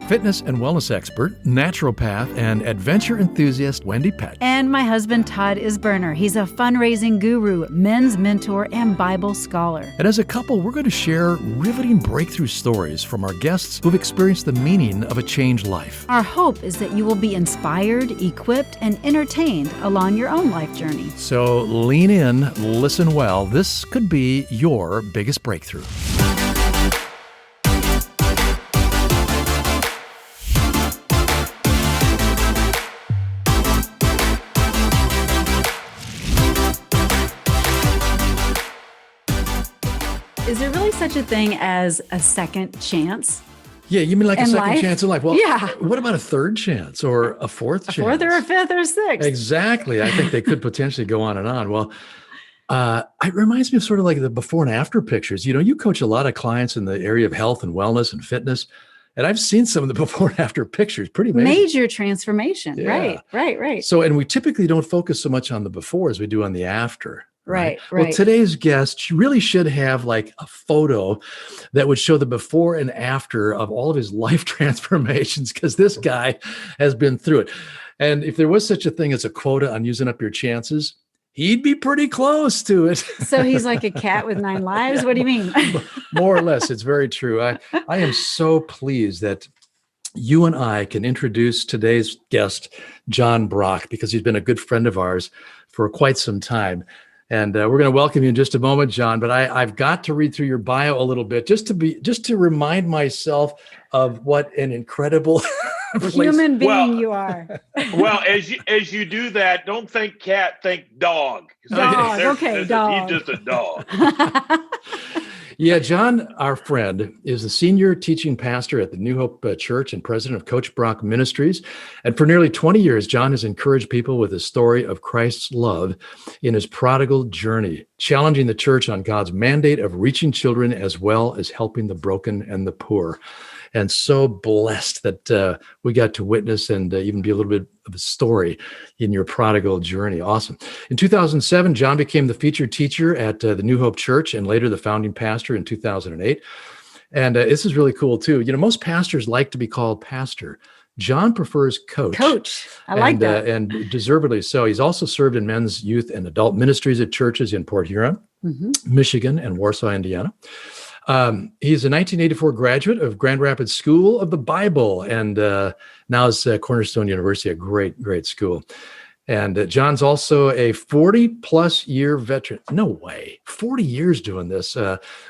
fitness and wellness expert, naturopath, and adventure enthusiast Wendy Peck. And my husband, Todd Isberner. He's a fundraising guru, men's mentor, and Bible scholar. And as a couple, we're going to share riveting breakthrough stories from our guests who've experienced the meaning of a changed life. Our hope is that you will be inspired, equipped, and entertained along your own life journey. So lean in, listen well. This could be your biggest breakthrough. Is there really such a thing as a second chance? Yeah, you mean like a second chance in life? Well, yeah. What about a third chance or a fourth chance? A fourth or a fifth or a sixth? Exactly. I think they could potentially go on and on. Well, it reminds me of sort of like the before and after pictures. You know, you coach a lot of clients in the area of health and wellness and fitness, and I've seen some of the before and after pictures. Pretty amazing. Major transformation. Yeah. Right. So, and we typically don't focus so much on the before as we do on the after. Right. Well, today's guest really should have like a photo that would show the before and after of all of his life transformations, because this guy has been through it. And if there was such a thing as a quota on using up your chances, he'd be pretty close to it. So he's like a cat with 9 lives? What do you mean? More or less. It's very true. I am so pleased that you and I can introduce today's guest, John Brock, because he's been a good friend of ours for quite some time. And we're going to welcome you in just a moment, John. But I've got to read through your bio a little bit just to remind myself of what an incredible human being you are. Well, as you do that, don't think cat, think dog. Dog. Okay, dog. He's just a dog. Yeah, John, our friend, is the senior teaching pastor at the New Hope Church and president of Coach Brock Ministries. And for nearly 20 years, John has encouraged people with the story of Christ's love in his prodigal journey, challenging the church on God's mandate of reaching children as well as helping the broken and the poor. And so blessed that we got to witness and even be a little bit of a story in your prodigal journey. Awesome. In 2007, John became the featured teacher at the New Hope Church and later the founding pastor in 2008. And this is really cool too. You know, most pastors like to be called pastor. John prefers coach. Coach. I like that. And deservedly so. He's also served in men's, youth, and adult ministries at churches in Port Huron, Michigan, and Warsaw, Indiana. He's a 1984 graduate of Grand Rapids School of the Bible, and now is Cornerstone University, a great school. And John's also a 40-plus year veteran. No way. 40 years doing this.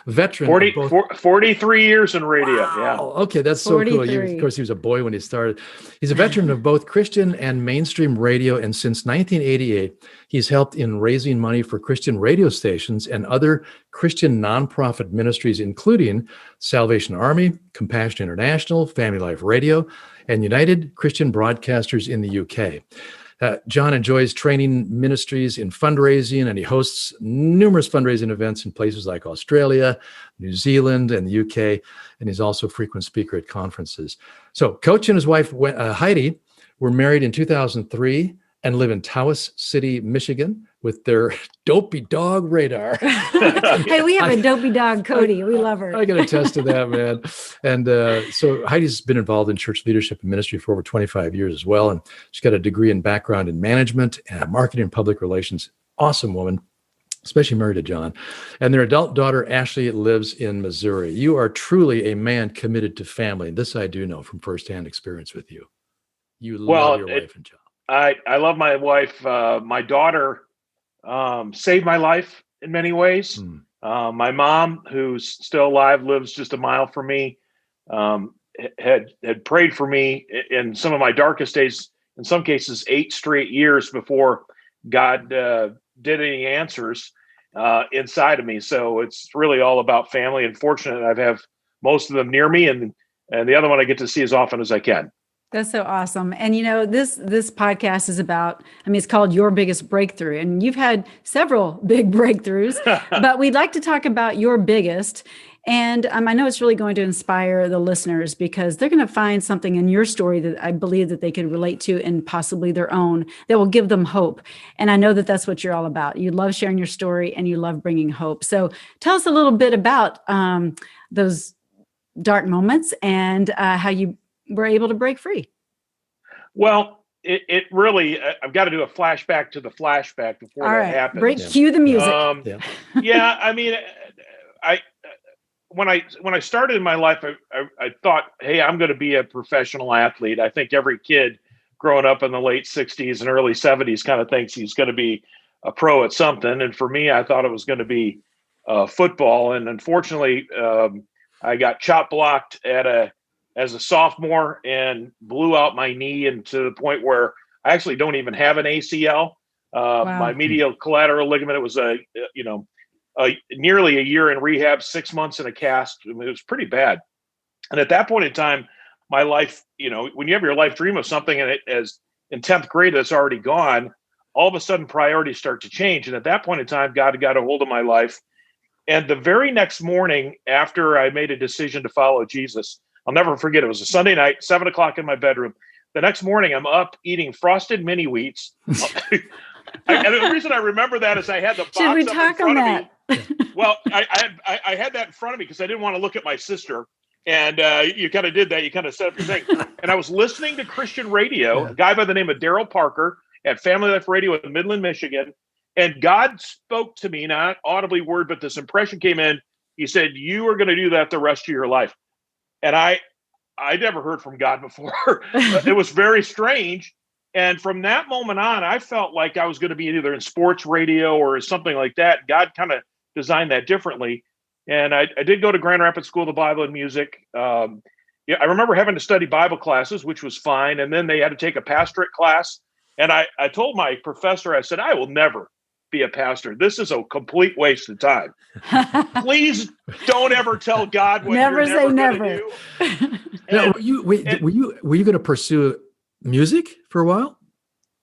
Veteran. 43 years in radio. Wow. Yeah. Okay, that's so cool. Of course, he was a boy when he started. He's a veteran of both Christian and mainstream radio. And since 1988, he's helped in raising money for Christian radio stations and other Christian nonprofit ministries, including Salvation Army, Compassion International, Family Life Radio, and United Christian Broadcasters in the UK. John enjoys training ministries in fundraising, and he hosts numerous fundraising events in places like Australia, New Zealand, and the UK, and he's also a frequent speaker at conferences. So Coach and his wife, Heidi, were married in 2003 and live in Tawas City, Michigan, with their dopey dog Radar. Hey, we have a dopey dog, Cody. We love her. I can attest to that, man. And so Heidi's been involved in church leadership and ministry for over 25 years as well. And she's got a degree and background in management and marketing and public relations. Awesome woman, especially married to John. And their adult daughter, Ashley, lives in Missouri. You are truly a man committed to family. This I do know from firsthand experience with you. You love your wife and John. I love my wife. My daughter saved my life in many ways. My mom, who's still alive, lives just a mile from me, had prayed for me in some of my darkest days, in some cases 8 straight years before God did any answers inside of me. So it's really all about family, and fortunate I have most of them near me, and the other one I get to see as often as I can. That's so awesome. And, you know, this podcast is about, it's called Your Biggest Breakthrough. And you've had several big breakthroughs, but we'd like to talk about your biggest. And I know it's really going to inspire the listeners because they're going to find something in your story that I believe that they could relate to and possibly their own that will give them hope. And I know that that's what you're all about. You love sharing your story and you love bringing hope. So tell us a little bit about those dark moments and how you were able to break free? Well, it really, I've got to do a flashback to the flashback before All that right, happens. cue the music. Yeah, I mean, I when I started in my life, I thought, hey, I'm going to be a professional athlete. I think every kid growing up in the late 60s and early 70s kind of thinks he's going to be a pro at something. And for me, I thought it was going to be football. And unfortunately, I got chop blocked as a sophomore and blew out my knee, and to the point where I actually don't even have an ACL. Wow. My medial collateral ligament, it was nearly a year in rehab, 6 months in a cast. I mean, it was pretty bad. And at that point in time, my life, when you have your life dream of something and as in 10th grade, that's already gone, all of a sudden priorities start to change. And at that point in time, God got a hold of my life. And the very next morning after I made a decision to follow Jesus, I'll never forget, it was a Sunday night, 7:00 in my bedroom. The next morning, I'm up eating frosted mini wheats. And the reason I remember that is I had the box Should we up talk in front on of me. Well, I had that in front of me because I didn't want to look at my sister. And you kind of did that. You kind of set up your thing. And I was listening to Christian radio, a guy by the name of Daryl Parker at Family Life Radio in Midland, Michigan. And God spoke to me, not audibly word, but this impression came in. He said, you are going to do that the rest of your life. And I never heard from God before. It was very strange. And from that moment on, I felt like I was going to be either in sports radio or something like that. God kind of designed that differently. And I did go to Grand Rapids School of the Bible and Music. I remember having to study Bible classes, which was fine. And then they had to take a pastorate class. And I told my professor, I said, I will never be a pastor. This is a complete waste of time. Please don't ever tell God what never you're say never never. Do. Now, were you going to pursue music for a while?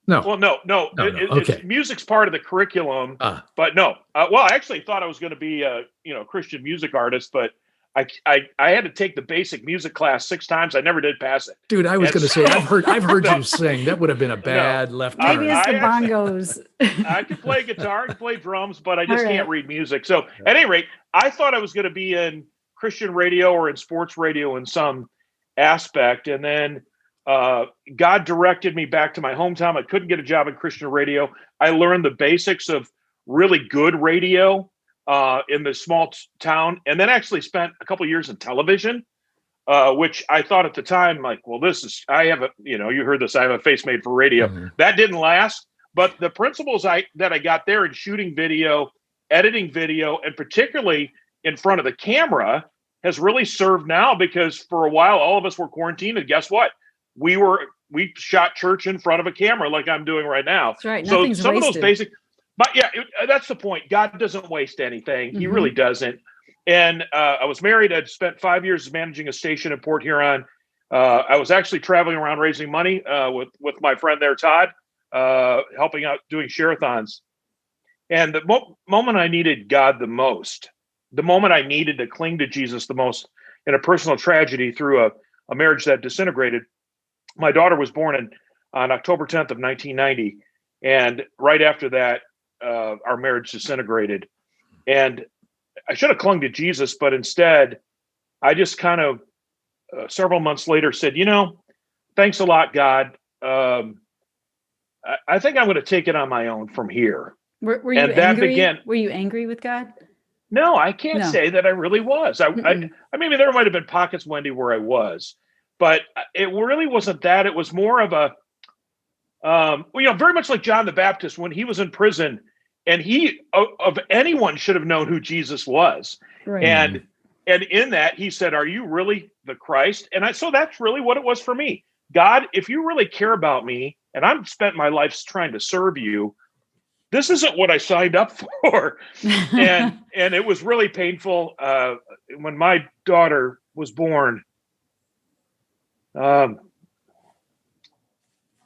No. Well, no. Okay. Music's part of the curriculum, but no. Well, I actually thought I was going to be a Christian music artist, but I had to take the basic music class 6 times. I never did pass it. Dude, I was going to say I've heard you sing. That would have been a bad left turn. Maybe it's the bongos. I can play guitar, I can play drums, but I just can't read music. So at any rate, I thought I was going to be in Christian radio or in sports radio in some aspect, and then God directed me back to my hometown. I couldn't get a job in Christian radio. I learned the basics of really good radio in the small town, and then actually spent a couple of years in television, which I thought at the time, like, well, I have a, you heard this, I have a face made for radio. Mm-hmm. That didn't last, but the principles that I got there in shooting video, editing video, and particularly in front of the camera has really served now, because for a while, all of us were quarantined, and guess what? We shot church in front of a camera like I'm doing right now. That's right. So Nothing's some wasted. of those basic, but yeah, that's the point. God doesn't waste anything. He really doesn't. And I was married. I'd spent 5 years managing a station in Port Huron. I was actually traveling around raising money with my friend there, Todd, helping out doing share-a-thons. And the moment I needed God the most, the moment I needed to cling to Jesus the most in a personal tragedy through a marriage that disintegrated, my daughter was born on October 10th of 1990. And right after that, our marriage disintegrated. And I should have clung to Jesus, but instead, I just kind of several months later said, thanks a lot, God. I think I'm going to take it on my own from here. Were you angry? Were you angry with God? No, I can't say that I really was. I mean, there might have been pockets, Wendy, where I was, but it really wasn't that. It was more of a, very much like John the Baptist when he was in prison, and he of anyone should have known who Jesus was. Right. And in that he said, "Are you really the Christ?" And so that's really what it was for me. God, if you really care about me, and I've spent my life trying to serve you, this isn't what I signed up for. and it was really painful. When my daughter was born,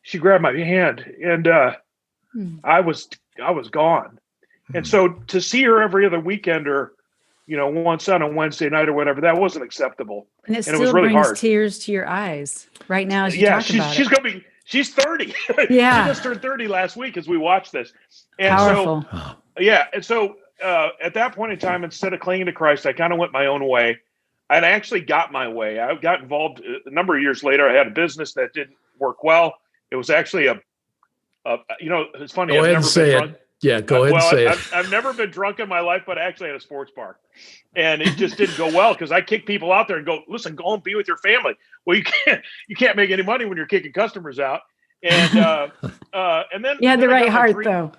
she grabbed my hand, and I was gone. And so to see her every other weekend, or once on a Wednesday night or whatever, that wasn't acceptable. And it was really brings hard. Tears to your eyes right now as you talk about it. She's 30. Yeah. She just turned 30 last week as we watched this. And powerful. So, at that point in time, instead of clinging to Christ, I kind of went my own way. I actually got my way. I got involved a number of years later. I had a business that didn't work well. It was actually it's funny. Go I've ahead and never say been it. drunk. Yeah, go ahead and say it. I've never been drunk in my life, but I actually had a sports bar, and it just didn't go well because I kicked people out there and go, listen, go home, be with your family. Well, you can't make any money when you're kicking customers out. And then you had the right heart, though.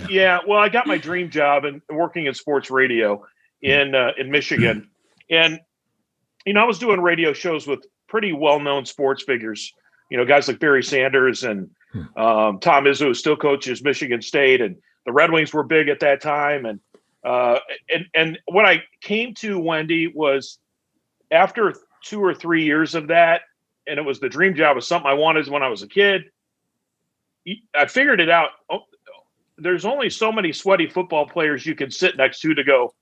Yeah, well, I got my dream job and working in sports radio in Michigan, and I was doing radio shows with pretty well-known sports figures. Guys like Barry Sanders and Tom Izzo, who still coaches Michigan State, and the Red Wings were big at that time. And what I came to, Wendy, was after 2 or 3 years of that, and it was the dream job, was something I wanted when I was a kid. I figured it out. There's only so many sweaty football players you can sit next to go,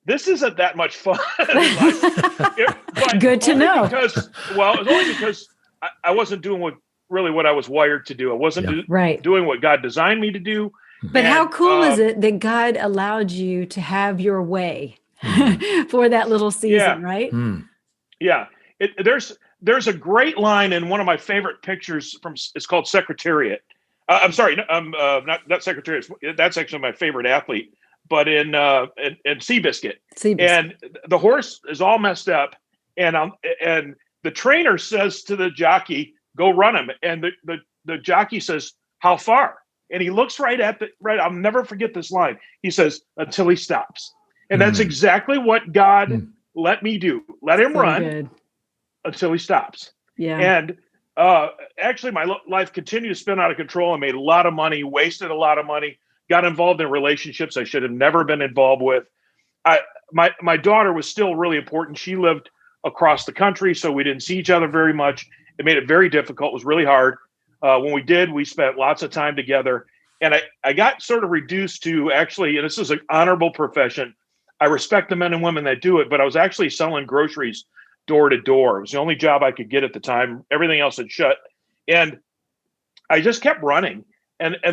this isn't that much fun. Good to know. It was only because I wasn't doing what I was wired to do. I wasn't doing what God designed me to do. But how cool is it that God allowed you to have your way for that little season, right? Yeah. There's a great line in one of my favorite pictures it's called Secretariat. I'm sorry, not Secretariat. That's actually my favorite athlete. But in Seabiscuit. And the horse is all messed up, and the trainer says to the jockey, "Go run him." And the jockey says, "How far?" And he looks right. I'll never forget this line. He says, "Until he stops." And that's exactly what God let me do. Let him run until he stops. Yeah. And actually, my life continued to spin out of control. I made a lot of money, wasted a lot of money. Got involved in relationships I should have never been involved with. My daughter was still really important. She lived across the country, so we didn't see each other very much. It made it very difficult. It was really hard. When we did, we spent lots of time together. And I got sort of reduced to actually, and this is an honorable profession. I respect the men and women that do it, but I was actually selling groceries door to door. It was the only job I could get at the time. Everything else had shut. And I just kept running.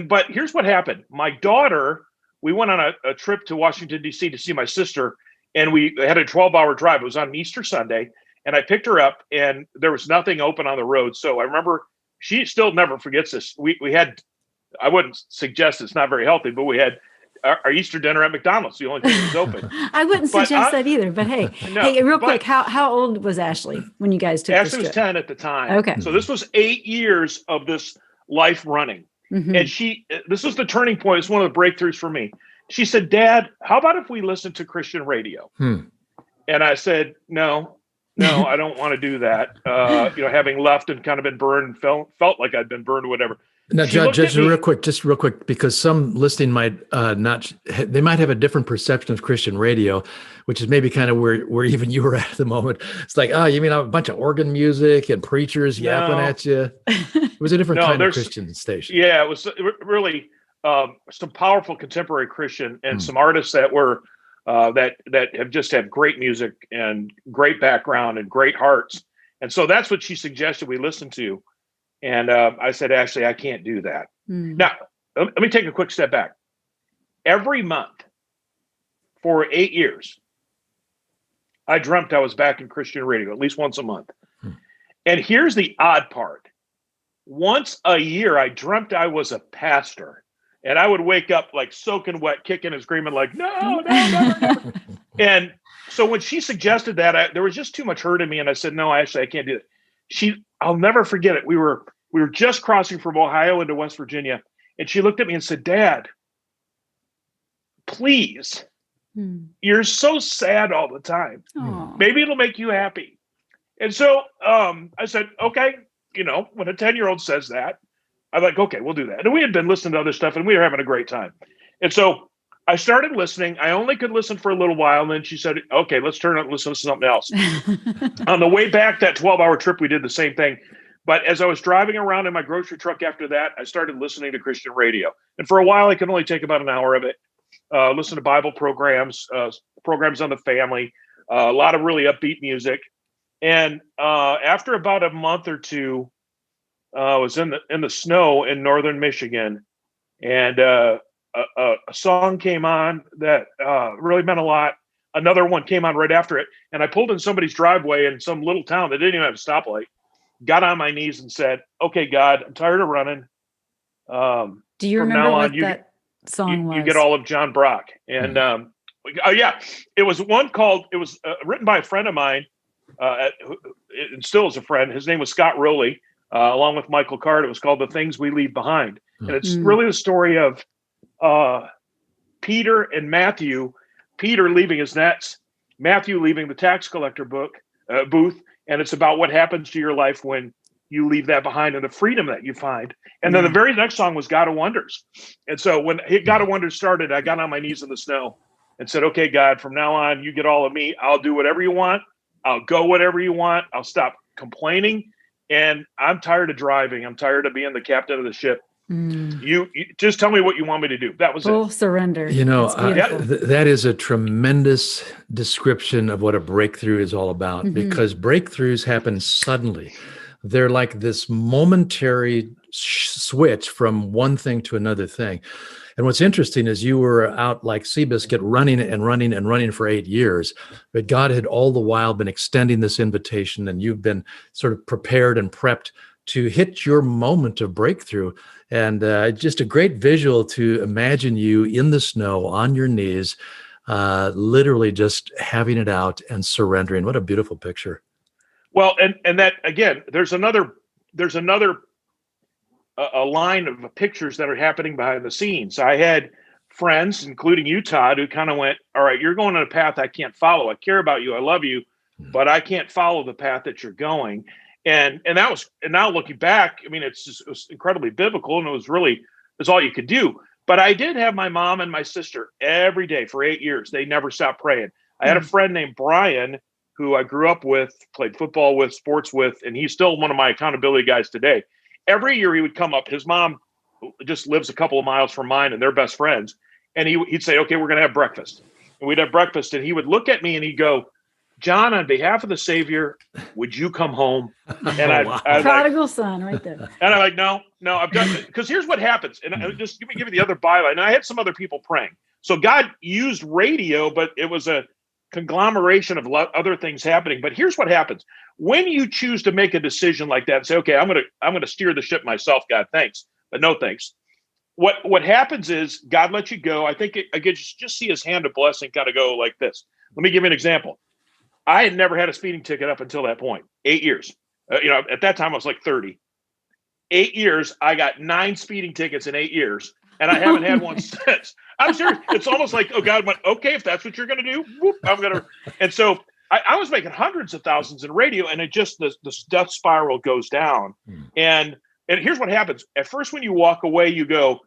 But here's what happened. My daughter, we went on a trip to Washington, D.C. to see my sister, and we had a 12-hour drive. It was on Easter Sunday, and I picked her up, and there was nothing open on the road. So I remember, she still never forgets this. We had, I wouldn't suggest it's not very healthy, but we had our Easter dinner at McDonald's, the only thing that was open. I wouldn't suggest that either, but hey, real quick, how old was Ashley when you guys took this trip? Ashley was 10 at the time. Okay. So this was 8 years of this life running. Mm-hmm. And this was the turning point. It's one of the breakthroughs for me. She said, "Dad, how about if we listen to Christian radio?" And I said, no, I don't want to do that. Having left and kind of been burned, felt like I'd been burned or whatever. Now, just real quick, because some listening might they might have a different perception of Christian radio, which is maybe kind of where even you were at the moment. It's like, you mean a bunch of organ music and preachers yapping at you? It was a different kind of Christian station. Yeah, it was really some powerful contemporary Christian and some artists that were that have just had great music and great background and great hearts. And so that's what she suggested we listen to. And I said, Ashley, I can't do that. Now, let me take a quick step back. Every month for 8 years, I dreamt I was back in Christian radio, at least once a month. And here's the odd part. Once a year, I dreamt I was a pastor. And I would wake up like soaking wet, kicking and screaming like, no, never. And so when she suggested that, there was just too much hurt in me. And I said, no, Ashley, I can't do it. I'll never forget it. We were just crossing from Ohio into West Virginia, and she looked at me and said, "Dad, please, you're so sad all the time. Maybe it'll make you happy." And so I said, "Okay." When a 10-year-old says that, I'm like, "Okay, we'll do that." And we had been listening to other stuff, and we were having a great time. And so I started listening. I only could listen for a little while. And then she said, "Okay, let's turn it and listen to something else." On the way back, that 12-hour trip, we did the same thing. But as I was driving around in my grocery truck after that, I started listening to Christian radio. And for a while, I could only take about an hour of it. Listen to Bible programs, programs on the family, a lot of really upbeat music. And after about a month or two, I was in the snow in northern Michigan, and a song came on that really meant a lot. another one came on right after it. And I pulled in somebody's driveway in some little town that didn't even have a stoplight, got on my knees and said, okay, God, I'm tired of running. Do you from remember now what on, that song was? You get all of John Brock. And yeah, it was one called, it was written by a friend of mine, and still is a friend. His name was Scott Rowley, along with Michael Card. It was called The Things We Leave Behind. And it's really the story of Peter and Matthew, Peter leaving his nets, Matthew leaving the tax collector booth. And it's about what happens to your life when you leave that behind and the freedom that you find. And then the very next song was God of Wonders. And so when God of Wonders started, I got on my knees in the snow and said, okay, God, from now on, you get all of me. I'll do whatever you want. I'll go whatever you want. I'll stop complaining. And I'm tired of driving. I'm tired of being the captain of the ship. You just tell me what you want me to do. That was full surrender. You know, that is a tremendous description of what a breakthrough is all about, because breakthroughs happen suddenly. They're like this momentary switch from one thing to another thing. And what's interesting is you were out like Seabiscuit running and running and running for 8 years, but God had all the while been extending this invitation, and you've been sort of prepared and prepped to hit your moment of breakthrough. And just a great visual to imagine you in the snow on your knees, literally just having it out and surrendering. What a beautiful picture. Well, and that again, there's another a line of pictures that are happening behind the scenes. I had friends, including you, Todd, who kind of went, all right, you're going on a path I can't follow. I care about you. I love you, but I can't follow the path that you're going. And now looking back, I mean, it was incredibly biblical, and it's all you could do. But I did have my mom and my sister every day for 8 years. They never stopped praying. I had a friend named Brian who I grew up with, played football with, sports with, and he's still one of my accountability guys today. Every year he would come up. His mom just lives a couple of miles from mine, and they're best friends. And he'd say, okay, we're going to have breakfast. And we'd have breakfast, and he would look at me and he'd go, John, on behalf of the Savior, would you come home? And I'd prodigal son right there. And I'm like, no, I've done it. Because here's what happens. And just give me the other byline. And I had some other people praying. So God used radio, but it was a conglomeration of other things happening. But here's what happens. When you choose to make a decision like that and say, okay, I'm going to steer the ship myself, God, thanks, but no thanks. What happens is God lets you go. I think I could just see his hand of blessing kind of go like this. Let me give you an example. I had never had a speeding ticket up until that point. 8 years. At that time I was like 30. 8 years. I got 9 speeding tickets in 8 years, and I haven't had one since. I'm serious. It's almost like, oh, God went, okay, if that's what you're going to do, whoop, I'm going to. And so I was making hundreds of thousands in radio, and it just, the death spiral goes down. And here's what happens. At first, when you walk away, you go,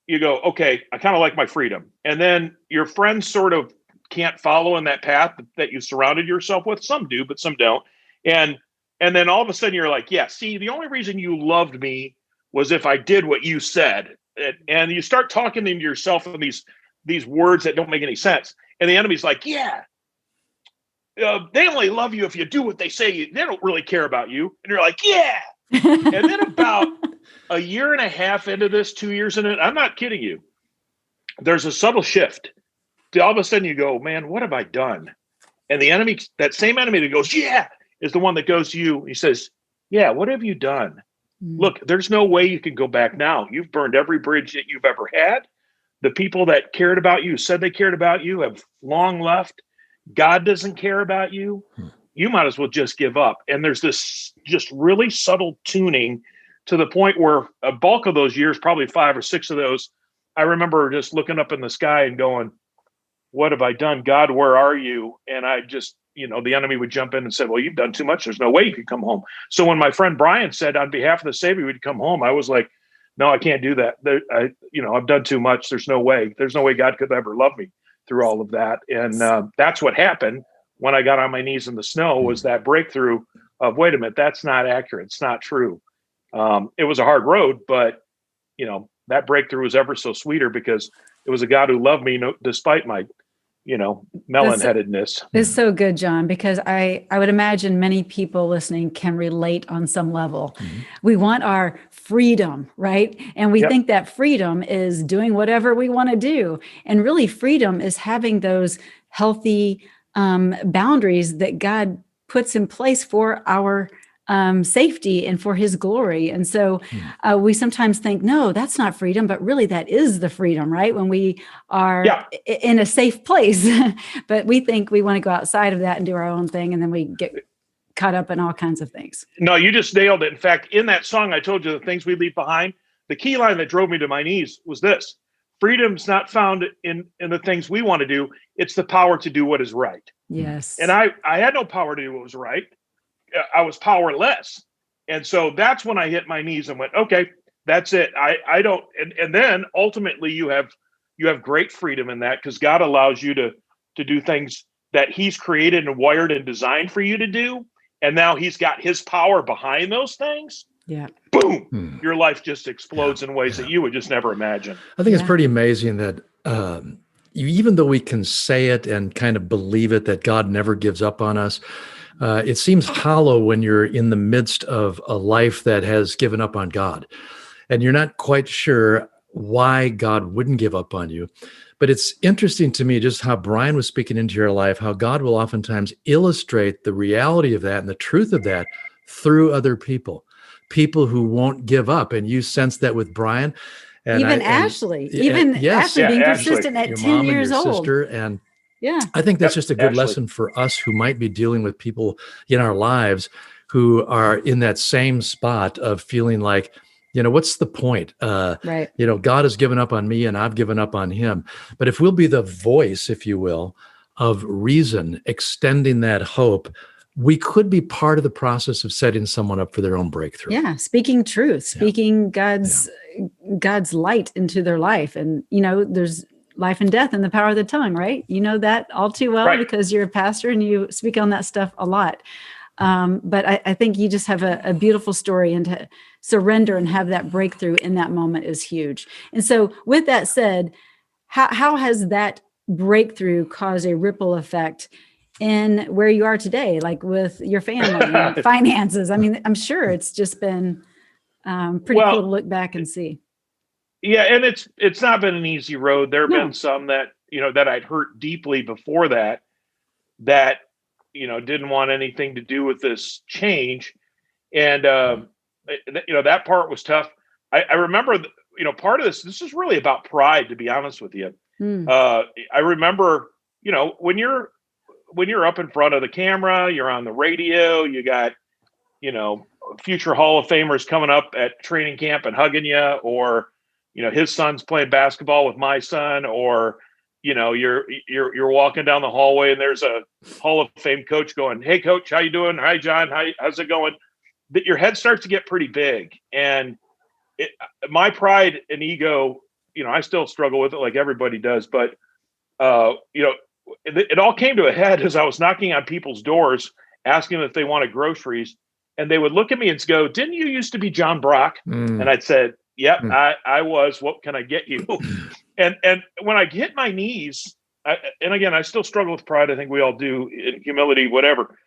okay, I kind of like my freedom. And then your friends sort of can't follow in that path that you surrounded yourself with. Some do, but some don't. And then all of a sudden you're like, yeah, see, the only reason you loved me was if I did what you said. And you start talking to yourself in these words that don't make any sense. And the enemy's like, yeah, they only love you if you do what they say. They don't really care about you. And you're like, yeah. And then about a year and a half into this, 2 years into it, I'm not kidding you, there's a subtle shift. All of a sudden you go, man, what have I done? And the enemy, that same enemy that goes, yeah, is the one that goes to you. He says, yeah, what have you done? Look, there's no way you can go back now. You've burned every bridge that you've ever had. The people that cared about you, said they cared about you, have long left. God doesn't care about you. You might as well just give up. And there's this just really subtle tuning to the point where a bulk of those years, probably 5 or 6 of those, I remember just looking up in the sky and going, what have I done? God, where are you? And I just, the enemy would jump in and say, well, you've done too much. There's no way you can come home. So when my friend Brian said on behalf of the Savior, we'd come home, I was like, no, I can't do that. I've done too much. There's no way God could ever love me through all of that. And that's what happened when I got on my knees in the snow, was that breakthrough of, wait a minute, that's not accurate. It's not true. It was a hard road, but that breakthrough was ever so sweeter because it was a God who loved me despite my, melon-headedness. It's so good, John, because I would imagine many people listening can relate on some level. We want our freedom, right? And we think that freedom is doing whatever we want to do. And really freedom is having those healthy boundaries that God puts in place for our safety and for his glory. And so we sometimes think, no, that's not freedom, but really that is the freedom, right? When we are in a safe place, but we think we want to go outside of that and do our own thing. And then we get caught up in all kinds of things. No, you just nailed it. In fact, in that song, I told you the things we leave behind. The key line that drove me to my knees was this: freedom's not found in the things we want to do. It's the power to do what is right. Yes. And I had no power to do what was right. I was powerless. And so that's when I hit my knees and went, okay, that's it. I don't, and then ultimately you have great freedom in that, because God allows you to do things that he's created and wired and designed for you to do. And now he's got his power behind those things. Yeah. Boom. Your life just explodes in ways that you would just never imagine. I think it's pretty amazing that even though we can say it and kind of believe it, that God never gives up on us, it seems hollow when you're in the midst of a life that has given up on God, and you're not quite sure why God wouldn't give up on you. But it's interesting to me just how Brian was speaking into your life, how God will oftentimes illustrate the reality of that and the truth of that through other people who won't give up. And you sense that with Brian. And Ashley being persistent at 10 years old. Sister, and I think that's just a good lesson for us who might be dealing with people in our lives who are in that same spot of feeling like, what's the point? Right. God has given up on me and I've given up on him. But if we'll be the voice, if you will, of reason, extending that hope, we could be part of the process of setting someone up for their own breakthrough. Yeah. Speaking truth, speaking God's light into their life. And, there's life and death in the power of the tongue, right? You know that all too well because you're a pastor and you speak on that stuff a lot. But I think you just have a beautiful story, and to surrender and have that breakthrough in that moment is huge. And so with that said, how has that breakthrough caused a ripple effect in where you are today, like with your family and finances? I mean, I'm sure it's just been pretty cool to look back and see. Yeah. And it's not been an easy road. There have been some that, that I'd hurt deeply before that didn't want anything to do with this change. And, that part was tough. I remember, part of this is really about pride, to be honest with you. I remember, when you're up in front of the camera, you're on the radio, you got, future Hall of Famers coming up at training camp and hugging you, or, his son's playing basketball with my son, or, you're walking down the hallway and there's a Hall of Fame coach going, "Hey coach, how you doing? Hi, John. How's it going?" That your head starts to get pretty big. And my pride and ego, I still struggle with it like everybody does, but, it all came to a head as I was knocking on people's doors, asking if they wanted groceries. And they would look at me and go, "Didn't you used to be John Brock?" And I'd said, "Yep, I was. What can I get you?" And when I hit my knees, and again, I still struggle with pride. I think we all do, in humility, whatever.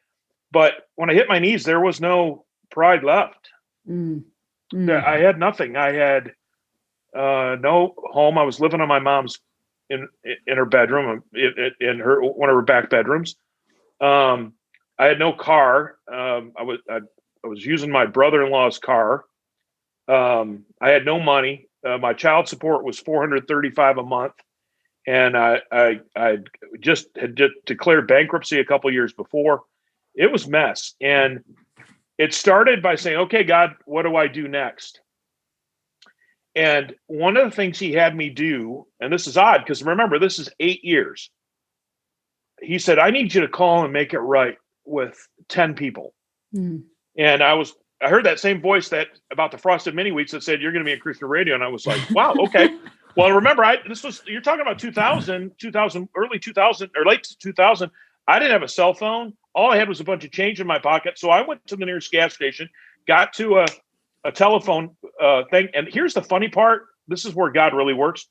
But when I hit my knees, there was no pride left. I had nothing. I had no home. I was living on my mom's in her bedroom, in one of her back bedrooms. I had no car. I was using my brother-in-law's car. I had no money. My child support was $435 a month, and I just had declared bankruptcy a couple years before. It was a mess, and it started by saying, "Okay, God, what do I do next?" And one of the things he had me do, and this is odd because remember, this is 8 years. He said, "I need you to call and make it right with 10 people." And I heard that same voice that about the Frosted Mini Wheats that said, "You're going to be in Christian radio." And I was like, wow, okay. Well, remember, you're talking about 2000, early 2000 or late 2000. I didn't have a cell phone. All I had was a bunch of change in my pocket. So I went to the nearest gas station, got to a telephone thing. And here's the funny part. This is where God really works.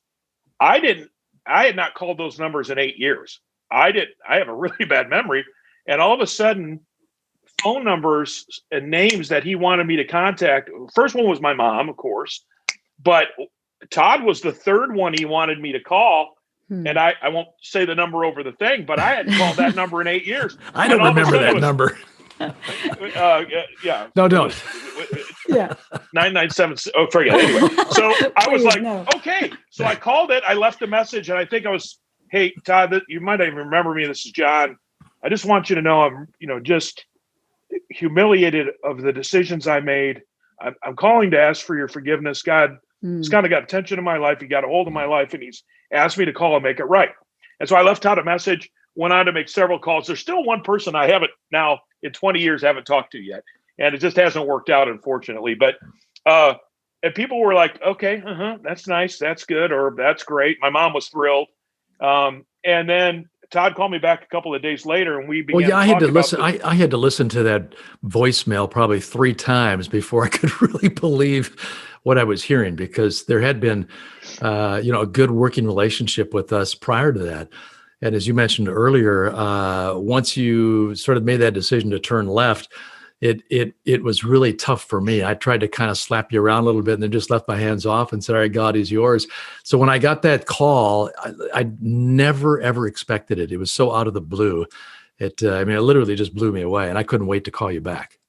I had not called those numbers in 8 years. I have a really bad memory. And all of a sudden, phone numbers and names that he wanted me to contact. First one was my mom, of course, but Todd was the third one he wanted me to call. And I won't say the number over the thing, but I hadn't called that number in 8 years. I don't remember that number. Yeah. No, don't. Yeah. 997. Oh, forget it. Anyway, so I was like, no. okay. So I called it. I left a message, and I think I was, hey, Todd, you might even remember me. This is John. I just want you to know I'm, just humiliated of the decisions I made. I'm calling to ask for your forgiveness. God has kind of got attention in my life. He got a hold of my life, and he's asked me to call and make it right. And so I left out a message, went on to make several calls. There's still one person I haven't now in 20 years haven't talked to yet. And it just hasn't worked out, unfortunately. But and people were like, okay, that's nice. That's good. Or that's great. My mom was thrilled. And then Todd called me back a couple of days later, and we began. I had to listen. I had to listen to that voicemail probably 3 times before I could really believe what I was hearing, because there had been, a good working relationship with us prior to that. And as you mentioned earlier, once you sort of made that decision to turn left, it was really tough for me. I tried to kind of slap you around a little bit and then just left my hands off and said, all right, God is yours. So when I got that call, I never, ever expected it. It was so out of the blue. It literally just blew me away, and I couldn't wait to call you back.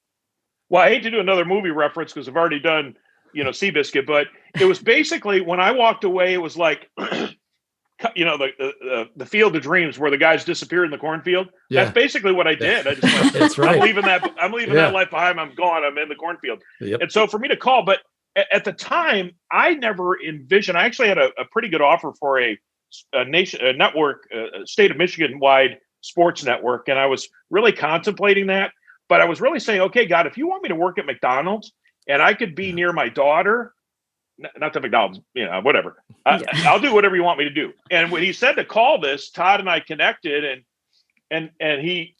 Well, I hate to do another movie reference because I've already done, Seabiscuit, but it was basically when I walked away, it was like, the Field of Dreams where the guys disappear in the cornfield. Yeah. That's basically what I did. I just went, that's right. I'm leaving that life behind. I'm gone. I'm in the cornfield. Yep. And so for me to call, but at the time I never envisioned, I actually had a pretty good offer for a network, state of Michigan wide sports network. And I was really contemplating that, but I was really saying, okay, God, if you want me to work at McDonald's and I could be near my daughter, not the McDonald's, whatever. I'll do whatever you want me to do. And when he said to call this, Todd and I connected, and he,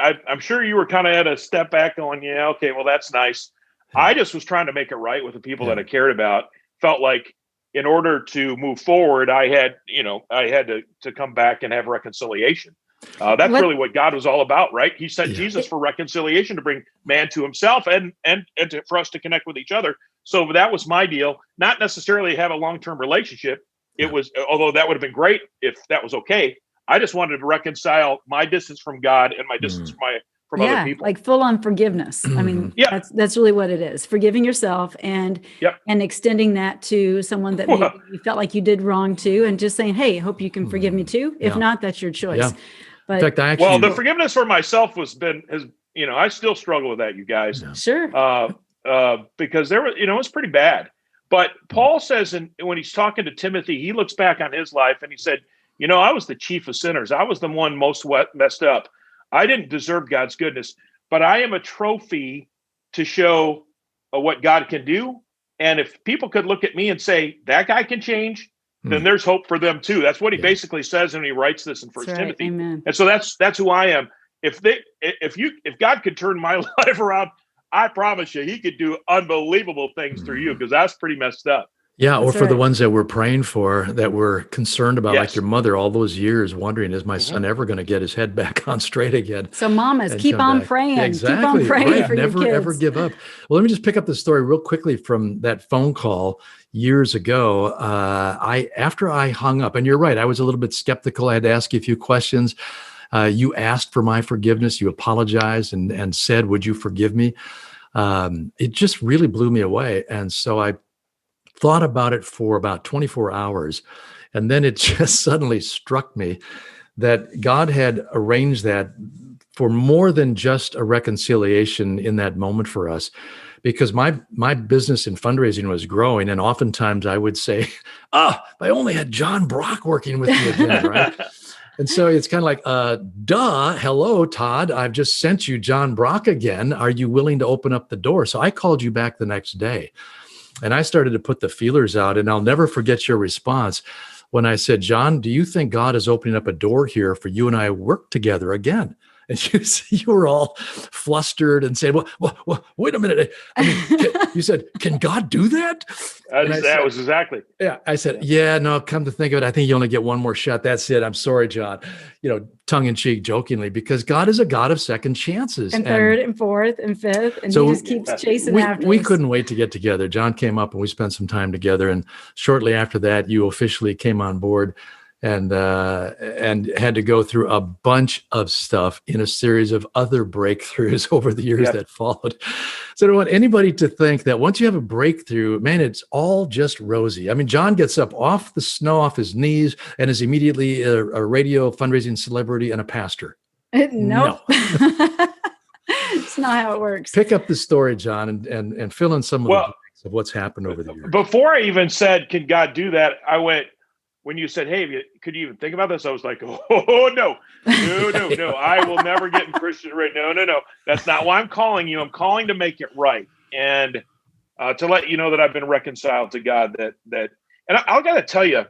I'm sure you were kind of at a step back going, yeah, okay, well, that's nice. I just was trying to make it right with the people that I cared about. Felt like in order to move forward, I had to come back and have reconciliation. That's really what God was all about, right? He sent Jesus for reconciliation, to bring man to himself and for us to connect with each other. So that was my deal. Not necessarily have a long-term relationship. It was, although that would have been great if that was okay. I just wanted to reconcile my distance from God and my distance from other people. Like full-on forgiveness. I mean, that's really what it is. Forgiving yourself and extending that to someone that maybe you felt like you did wrong to, and just saying, hey, I hope you can forgive me too. If not, that's your choice. Yeah. But in fact, the forgiveness for myself I still struggle with that, you guys. Yeah. Sure. Because it was pretty bad. But Paul says, when he's talking to Timothy, he looks back on his life and he said, I was the chief of sinners. I was the one most messed up. I didn't deserve God's goodness, but I am a trophy to show what God can do. And if people could look at me and say, that guy can change, then there's hope for them too. That's what he basically says when he writes this in First Timothy. Amen. And so that's who I am. If God could turn my life around, I promise you, he could do unbelievable things through you, because that's pretty messed up. Yeah, or for the ones that we're praying for, that we're concerned about, like your mother, all those years wondering, is my son ever going to get his head back on straight again? So mamas, keep on praying. Yeah, exactly. Keep on praying for never, your kids. Ever give up. Well, let me just pick up the story real quickly from that phone call years ago. After I hung up, and you're right, I was a little bit skeptical. I had to ask you a few questions. You asked for my forgiveness. You apologized and said, would you forgive me? It just really blew me away. And so I thought about it for about 24 hours. And then it just suddenly struck me that God had arranged that for more than just a reconciliation in that moment for us. Because my business in fundraising was growing. And oftentimes I would say, if I only had John Brock working with me again, right? And so it's kind of like, hello, Todd, I've just sent you John Brock again. Are you willing to open up the door? So I called you back the next day, and I started to put the feelers out, and I'll never forget your response when I said, John, do you think God is opening up a door here for you and I work together again? And you were all flustered and said, well, wait a minute. I mean, you said, can God do that? That was exactly. Yeah. I said, no, come to think of it, I think you only get one more shot. That's it. I'm sorry, John, tongue in cheek, jokingly, because God is a God of second chances. And third and fourth and fifth. And so he just keeps chasing after us. We couldn't wait to get together. John came up and we spent some time together. And shortly after that, you officially came on board. and had to go through a bunch of stuff in a series of other breakthroughs over the years that followed. So I don't want anybody to think that once you have a breakthrough, man, it's all just rosy. I mean, John gets up off the snow off his knees and is immediately a radio fundraising celebrity and a pastor. Nope. It's not how it works. Pick up the story, John, and fill in some of the blanks of what's happened over the years. Before I even said, can God do that? I went, when you said, hey, could you even think about this? I was like, oh, no. I will never get in Christian radio. No. That's not why I'm calling you. I'm calling to make it right. And to let you know that I've been reconciled to God, and I got to tell you,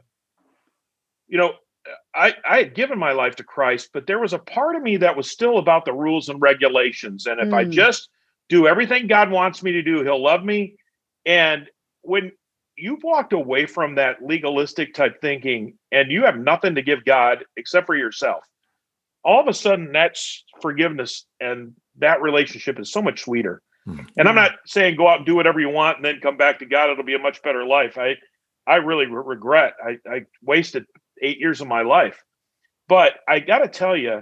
I had given my life to Christ, but there was a part of me that was still about the rules and regulations. And if I just do everything God wants me to do, he'll love me. And when you've walked away from that legalistic type thinking and you have nothing to give God except for yourself, all of a sudden that's forgiveness. And that relationship is so much sweeter. And I'm not saying go out and do whatever you want and then come back to God. It'll be a much better life. I really regret I wasted 8 years of my life. But I got to tell you,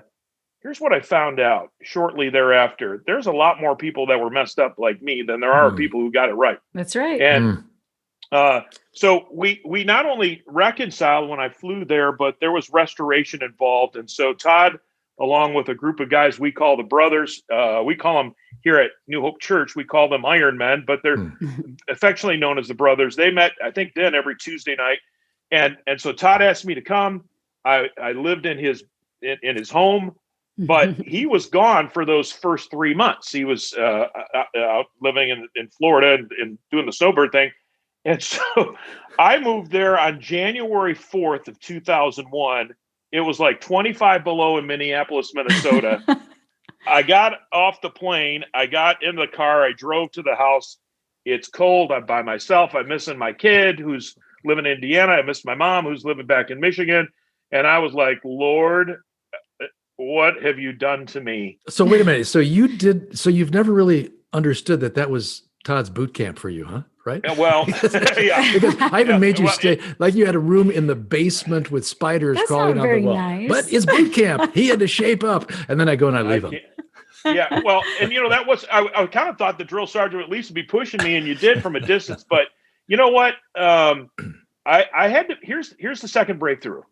here's what I found out shortly thereafter. There's a lot more people that were messed up like me than there are people who got it right. That's right. And so we not only reconciled when I flew there, but there was restoration involved. And so Todd, along with a group of guys we call the brothers, we call them here at New Hope Church, we call them Iron Men, but they're affectionately known as the brothers. They met, I think, then every Tuesday night. And so Todd asked me to come. I lived in his home, but he was gone for those first 3 months. He was out living in Florida and doing the snowbird thing. And so I moved there on January 4th of 2001. It was like 25 below in Minneapolis, Minnesota. I got off the plane. I got in the car. I drove to the house. It's cold. I'm by myself. I'm missing my kid who's living in Indiana. I missed my mom who's living back in Michigan. And I was like, Lord, what have you done to me? So wait a minute. So you've never really understood that was Todd's boot camp for you, huh? Right? Well, yeah. Because I even made you stay, like you had a room in the basement with spiders crawling on the wall. Nice. But it's boot camp. He had to shape up. And then I go and I leave him. Yeah, well, and that was, I kind of thought the drill sergeant would at least be pushing me, and you did from a distance. But you know what? I had to, here's the second breakthrough.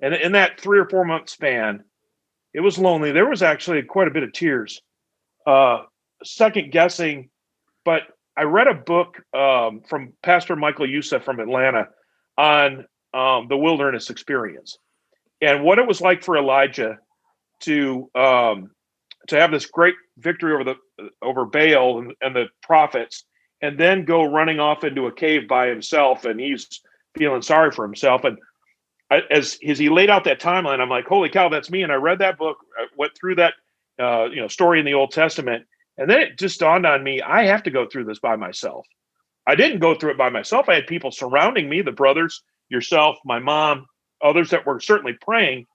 And in that 3 or 4 month span, it was lonely. There was actually quite a bit of tears, second guessing, but I read a book from Pastor Michael Youssef from Atlanta on the wilderness experience and what it was like for Elijah to have this great victory over Baal and the prophets, and then go running off into a cave by himself, and he's feeling sorry for himself. And as he laid out that timeline, I'm like, holy cow, that's me. And I read that book, I went through that story in the Old Testament. And then it just dawned on me, I have to go through this by myself. I didn't go through it by myself. I had people surrounding me, the brothers, yourself, my mom, others that were certainly praying.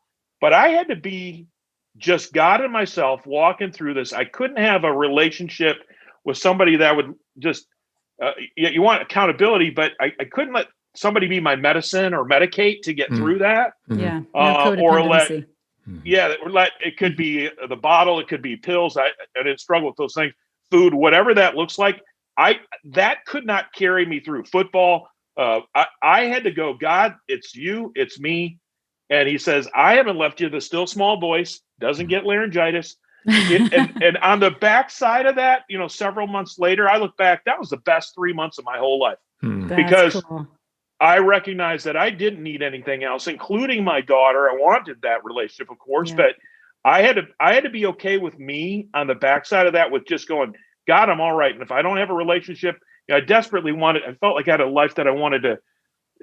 But I had to be just God and myself walking through this. I couldn't have a relationship with somebody that would just, you want accountability, but I couldn't let somebody be my medicine or medicate to get through that. Yeah. It could be the bottle, it could be pills. I didn't struggle with those things. Food, whatever that looks like, that could not carry me through. Football, I had to go, God, it's you, it's me. And he says, I haven't left you. The still small voice doesn't get laryngitis. And on the backside of that, several months later, I look back, that was the best 3 months of my whole life. Because cool. I recognized that I didn't need anything else, including my daughter. I wanted that relationship, of course, but I had to be okay with me on the backside of that, with just going, God, I'm all right. And if I don't have a relationship, I desperately wanted, I felt like I had a life that I wanted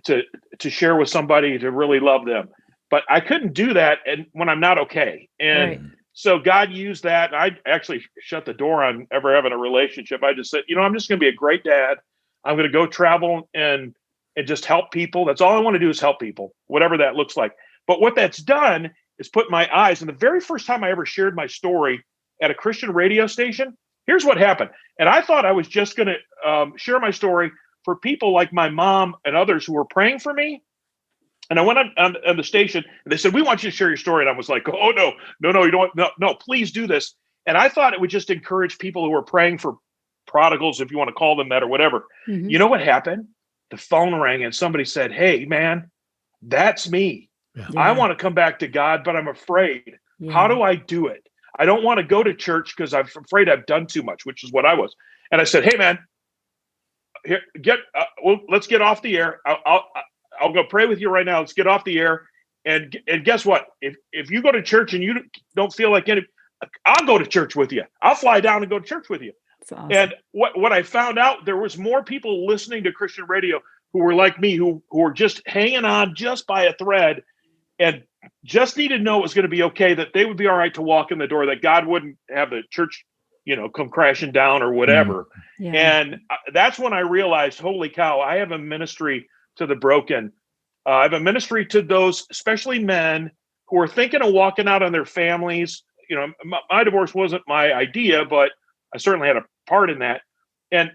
to share with somebody, to really love them. But I couldn't do that when I'm not okay. And so God used that. And I actually shut the door on ever having a relationship. I just said, I'm just going to be a great dad. I'm going to go travel and just help people. That's all I want to do, is help people, whatever that looks like. But what that's done is put my eyes, and the very first time I ever shared my story at a Christian radio station, here's what happened. And I thought I was just going to share my story for people like my mom and others who were praying for me. And I went on the station, and they said, "We want you to share your story." And I was like, "Oh, no, you don't, no, please do this." And I thought it would just encourage people who were praying for prodigals, if you want to call them that or whatever. Mhm. You know what happened? The phone rang and somebody said, "Hey, man, that's me. Yeah. I want to come back to God, but I'm afraid. Yeah. How do I do it? I don't want to go to church because I'm afraid I've done too much," which is what I was. And I said, "Hey, man, here, let's get off the air. I'll go pray with you right now. Let's get off the air. And guess what? If you go to church and you don't feel like any, I'll go to church with you. I'll fly down and go to church with you." That's awesome. And what I found out, there was more people listening to Christian radio who were like me, who were just hanging on just by a thread and just needed to know it was going to be okay, that they would be all right to walk in the door, that God wouldn't have the church, come crashing down or whatever. Yeah. And that's when I realized, holy cow, I have a ministry to the broken. I have a ministry to those, especially men, who are thinking of walking out on their families. My divorce wasn't my idea, but I certainly had a part in that. And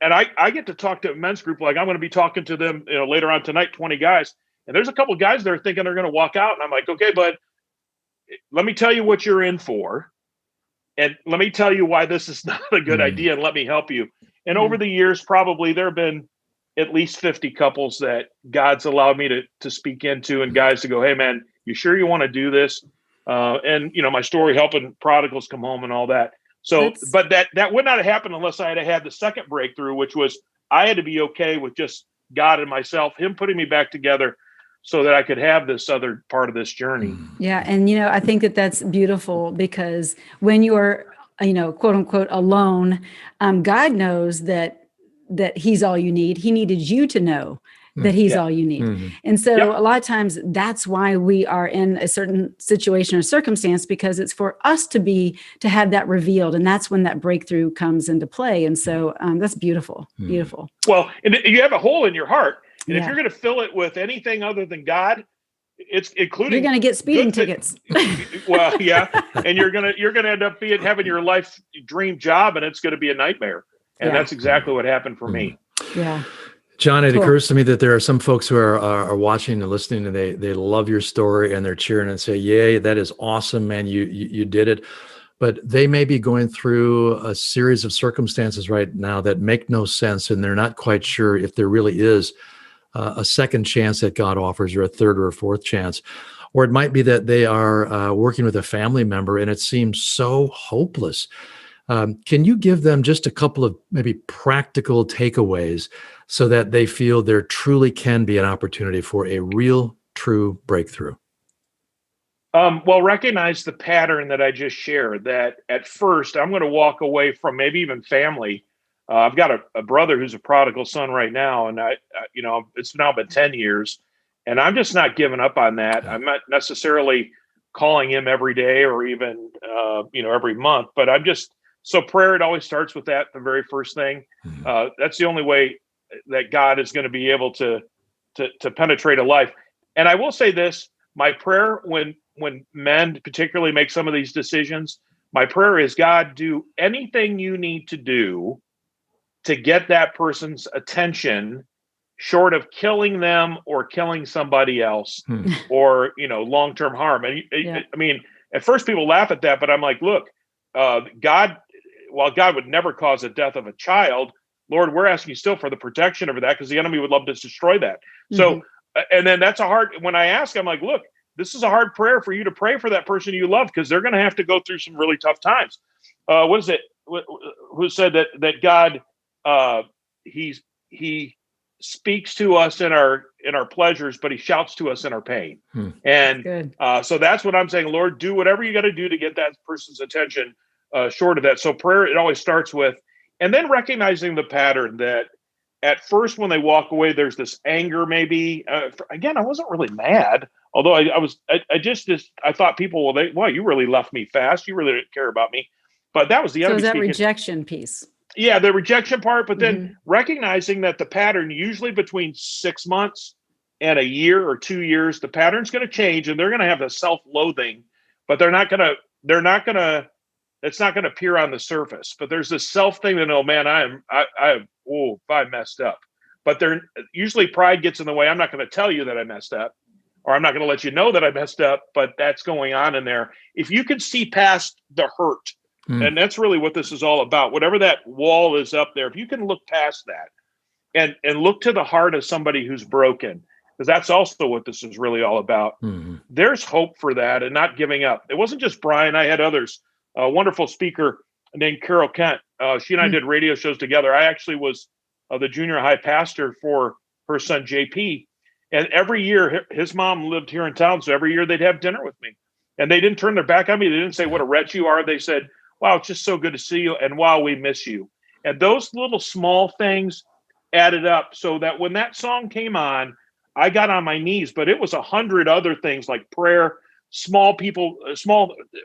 I get to talk to a men's group, like I'm going to be talking to them, later on tonight, 20 guys. And there's a couple of guys there thinking they're going to walk out. And I'm like, okay, but let me tell you what you're in for. And let me tell you why this is not a good idea. And let me help you. And over the years, probably there have been at least 50 couples that God's allowed me to speak into, and guys to go, "Hey, man, you sure you want to do this?" And, my story, helping prodigals come home and all that. So, but that would not have happened unless I had the second breakthrough, which was I had to be okay with just God and myself, him putting me back together so that I could have this other part of this journey. Yeah. And, I think that that's beautiful, because when you're, quote unquote, alone, God knows that he's all you need. He needed you to know that he's all you need. Mm-hmm. And so a lot of times that's why we are in a certain situation or circumstance, because it's for us to have that revealed. And that's when that breakthrough comes into play. And so that's beautiful, beautiful. Well, and you have a hole in your heart. And if you're going to fill it with anything other than God, it's including, you're going to get speeding tickets. Well, yeah. And you're going to end up having your life dream job, and it's going to be a nightmare. And that's exactly what happened for me. Yeah. John, it occurs to me that there are some folks who are watching and listening, and they love your story, and they're cheering and say, "Yay, that is awesome, man. You did it." But they may be going through a series of circumstances right now that make no sense, and they're not quite sure if there really is a second chance that God offers, or a third or a fourth chance. Or it might be that they are working with a family member and it seems so hopeless. Can you give them just a couple of maybe practical takeaways so that they feel there truly can be an opportunity for a real, true breakthrough? Well, recognize the pattern that I just shared, that at first I'm going to walk away from maybe even family. I've got a brother who's a prodigal son right now, and it's now been 10 years, and I'm just not giving up on that. I'm not necessarily calling him every day or even, every month, but so prayer, it always starts with that, the very first thing. That's the only way that God is going to be able to penetrate a life. And I will say this, my prayer when men particularly make some of these decisions, my prayer is, God, do anything you need to do to get that person's attention, short of killing them or killing somebody else or, long-term harm. And I mean, at first people laugh at that, but I'm like, look, God, while God would never cause the death of a child, Lord, we're asking you still for the protection over that, because the enemy would love to destroy that. So, and then when I ask, I'm like, look, this is a hard prayer for you to pray for that person you love, because they're going to have to go through some really tough times. What is it? Who said that God, he speaks to us in our pleasures, but he shouts to us in our pain. And so that's what I'm saying. Lord, do whatever you got to do to get that person's attention, short of that. So prayer, it always starts with, and then recognizing the pattern that at first when they walk away, there's this anger maybe. Again, I wasn't really mad, although I thought people, you really left me fast. You really didn't care about me. But that was the enemy. So that rejection piece. Yeah, the rejection part, but then recognizing that the pattern, usually between 6 months and a year or 2 years, the pattern's going to change, and they're going to have a self-loathing, but it's not going to appear on the surface. But there's this self thing that, oh man, I messed up. But usually pride gets in the way. I'm not going to tell you that I messed up. or I'm not going to let you know that I messed up, but that's going on in there. If you can see past the hurt, and that's really what this is all about, whatever that wall is up there, if you can look past that and look to the heart of somebody who's broken, because that's also what this is really all about. There's hope for that and not giving up. It wasn't just Brian. I had others. A wonderful speaker named Carol Kent. She and I did radio shows together. I actually was the junior high pastor for her son, JP. And every year, his mom lived here in town. So every year they'd have dinner with me. And they didn't turn their back on me. They didn't say, what a wretch you are. They said, wow, it's just so good to see you. And wow, we miss you. And those little small things added up so that when that song came on, I got on my knees, but it was 100 other things like prayer, small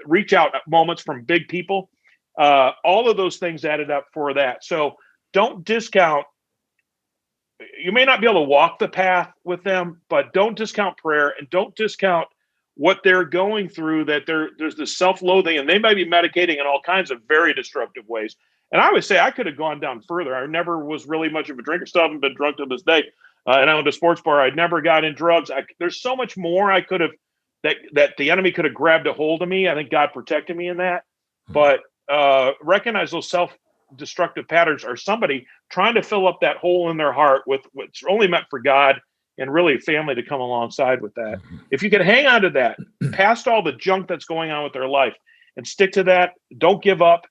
reach out moments from big people. All of those things added up for that. So don't discount. You may not be able to walk the path with them, but don't discount prayer and don't discount what they're going through, that there's this self-loathing, and they might be medicating in all kinds of very destructive ways. And I would say I could have gone down further. I never was really much of a drinker. Still haven't been drunk to this day. And I owned a sports bar. I'd never got in drugs. There's so much more I could have, that the enemy could have grabbed a hold of me. I think God protected me in that. But recognize those self-destructive patterns are somebody trying to fill up that hole in their heart with what's only meant for God, and really family to come alongside with that. If you can hang on to that, past all the junk that's going on with their life, and stick to that, don't give up.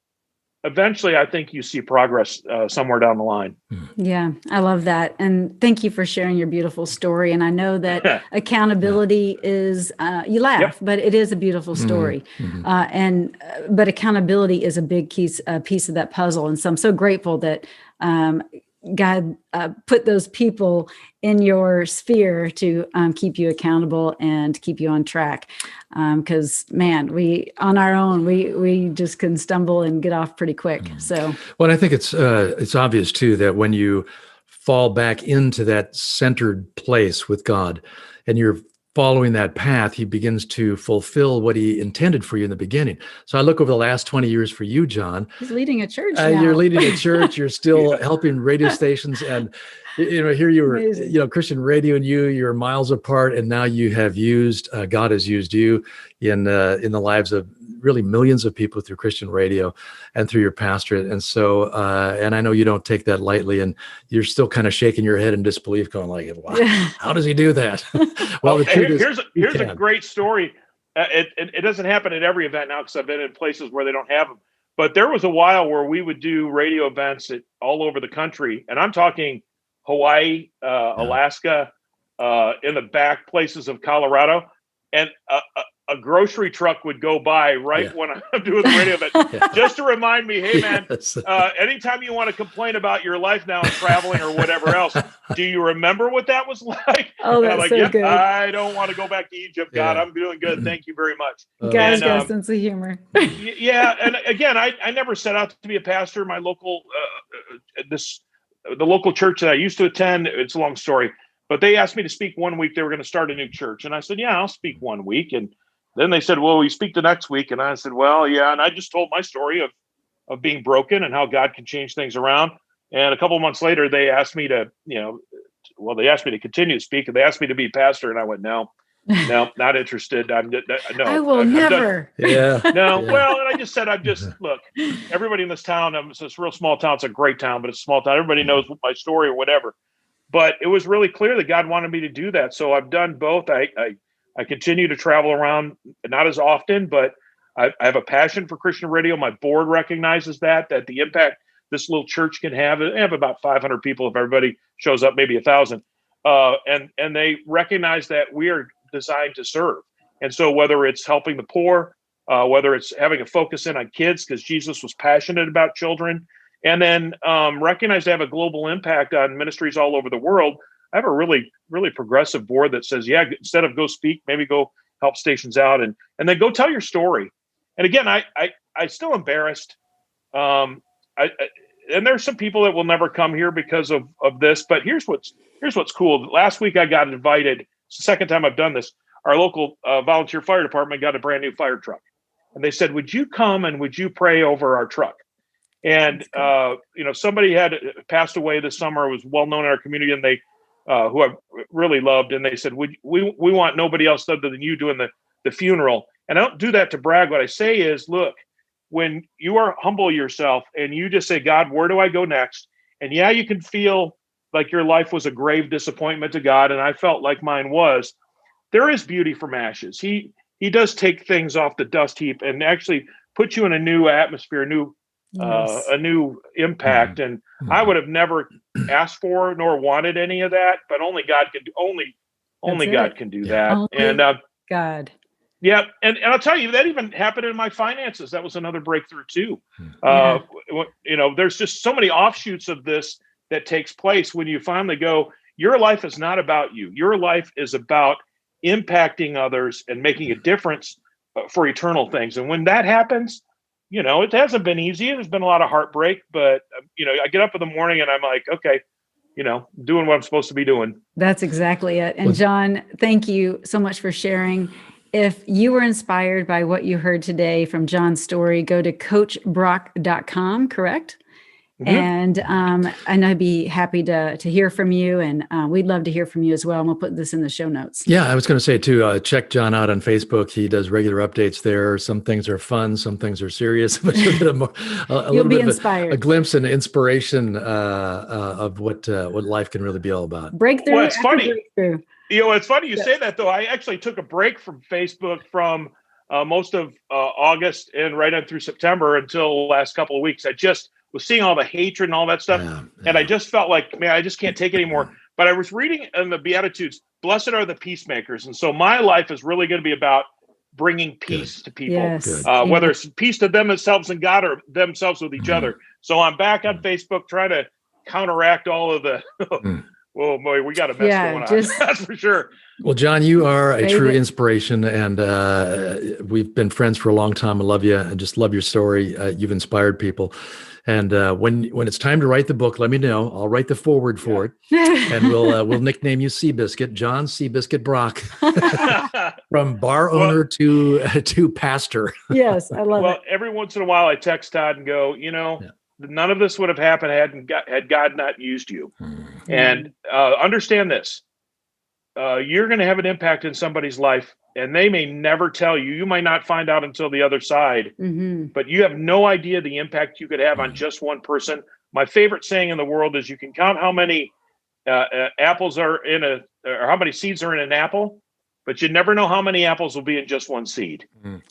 Eventually, I think you see progress somewhere down the line. Yeah, I love that. And thank you for sharing your beautiful story. And I know that accountability is, you laugh, but it is a beautiful story. But accountability is a big piece of that puzzle. And so I'm so grateful that God put those people in your sphere to keep you accountable and keep you on track. Because man, on our own, we just can stumble and get off pretty quick. So, well, I think it's obvious too that when you fall back into that centered place with God, and you're following that path, he begins to fulfill what he intended for you in the beginning. So I look over the last 20 years for you, John. He's leading a church now. You're leading a church. You're still helping radio stations. And, here you were, amazing. Christian radio and you're miles apart. And now you have God has used you in the lives of really millions of people through Christian radio and through your pastorate. And so, and I know you don't take that lightly, and you're still kind of shaking your head in disbelief, going like, wow, how does he do that? Well, here's a great story. It doesn't happen at every event now, because I've been in places where they don't have them. But there was a while where we would do radio events all over the country. And I'm talking Hawaii, Alaska, in the back places of Colorado. And a grocery truck would go by when I'm doing the radio event, just to remind me, hey man, anytime you want to complain about your life now and traveling or whatever else, do you remember what that was like? Oh, that's so good. I don't want to go back to Egypt. God, I'm doing good. Thank you very much. Guys got a sense of humor. And again, I never set out to be a pastor. My local, the local church that I used to attend, it's a long story, but they asked me to speak one week. They were going to start a new church. And I said, yeah, I'll speak one week. And then they said, well, you speak the next week. And I said, well, yeah. And I just told my story of being broken and how God can change things around. And a couple of months later, they asked me to, they asked me to continue to speak, and they asked me to be pastor. And I went, no, not interested. No, I will never. Yeah. No. Yeah. Well, and I just said, look, everybody in this town, it's this real small town. It's a great town, but it's a small town. Everybody knows my story or whatever. But it was really clear that God wanted me to do that. So I've done both. I continue to travel around, not as often, but I have a passion for Christian radio. My board recognizes that the impact this little church can have. They have about 500 people. If everybody shows up, maybe 1,000. And they recognize that we are designed to serve. And so whether it's helping the poor, whether it's having a focus in on kids, because Jesus was passionate about children, and then recognize they have a global impact on ministries all over the world. I have a really, really progressive board that says, yeah, instead of go speak, maybe go help stations out, and then go tell your story. And again, I still embarrassed. And there's some people that will never come here because of this, but here's what's cool. Last week I got invited. It's the second time I've done this. Our local volunteer fire department got a brand new fire truck, and they said, would you come and would you pray over our truck? And somebody had passed away this summer. It was well known in our community, and they who I really loved, and they said, we want nobody else other than you doing the funeral. And I don't do that to brag. What I say is, look, when you are humble yourself and you just say, God, where do I go next? And yeah, you can feel like your life was a grave disappointment to God, and I felt like mine was. There is beauty from ashes. He does take things off the dust heap and actually put you in a new atmosphere, a new impact. And I would have never asked for nor wanted any of that, but only God can do. Only God can do that. Only and God. Yeah, and I'll tell you, that even happened in my finances. That was another breakthrough too. There's just so many offshoots of this that takes place when you finally go, your life is not about you. Your life is about impacting others and making a difference for eternal things. And when that happens, it hasn't been easy. There's been a lot of heartbreak, but I get up in the morning and I'm like, okay, doing what I'm supposed to be doing. That's exactly it. And John, thank you so much for sharing. If you were inspired by what you heard today from John's story, go to coachbrock.com, correct? Mm-hmm. And I'd be happy to hear from you, and we'd love to hear from you as well. And we'll put this in the show notes. Yeah, I was going to say too, check John out on Facebook. He does regular updates there. Some things are fun, some things are serious, but you'll be inspired. A glimpse and inspiration of what life can really be all about. Breakthrough. Well, it's funny. Breakthrough. It's funny you say that, though. I actually took a break from Facebook from most of August and right on through September until the last couple of weeks. I just was seeing all the hatred and all that stuff. And I just felt like, man, I just can't take it anymore. But I was reading in the Beatitudes, blessed are the peacemakers. And so my life is really going to be about bringing peace to people, whether it's peace to themselves and God or themselves with each other. So I'm back on Facebook trying to counteract all of the, oh boy, we got a mess going on. That's for sure. Well, John, you are a true inspiration, and we've been friends for a long time. I love you and just love your story. You've inspired people. And when it's time to write the book, let me know. I'll write the foreword for it, and we'll nickname you Seabiscuit, John Seabiscuit Brock, from bar owner to pastor. Yes, I love it. Well, every once in a while, I text Todd and go, none of this would have happened had God not used you. Mm-hmm. And understand this: you're going to have an impact in somebody's life, and they may never tell you. You might not find out until the other side, but you have no idea the impact you could have on just one person. My favorite saying in the world is, you can count how many apples are or how many seeds are in an apple, but you never know how many apples will be in just one seed.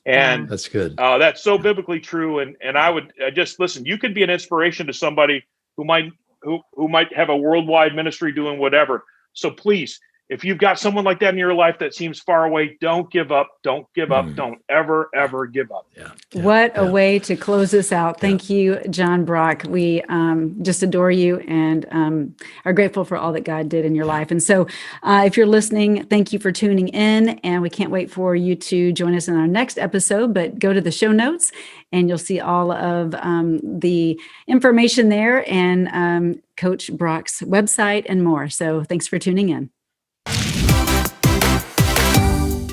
And that's good. That's so biblically true. And I would just listen. You could be an inspiration to somebody who might have a worldwide ministry doing whatever. So please, if you've got someone like that in your life that seems far away, don't give up. Don't give up. Don't ever give up. What a way to close this out. Thank you, John Brock. We just adore you and are grateful for all that God did in your life. And so if you're listening, thank you for tuning in. And we can't wait for you to join us in our next episode, but go to the show notes and you'll see all of the information there and Coach Brock's website and more. So thanks for tuning in.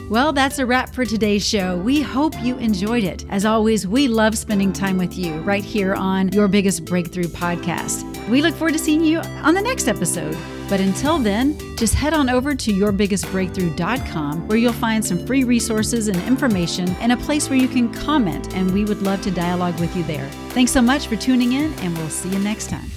Well, that's a wrap for today's show. We hope you enjoyed it. As always, we love spending time with you right here on Your Biggest Breakthrough podcast. We look forward to seeing you on the next episode. But until then, just head on over to yourbiggestbreakthrough.com, where you'll find some free resources and information and a place where you can comment, and we would love to dialogue with you there. Thanks so much for tuning in, and we'll see you next time.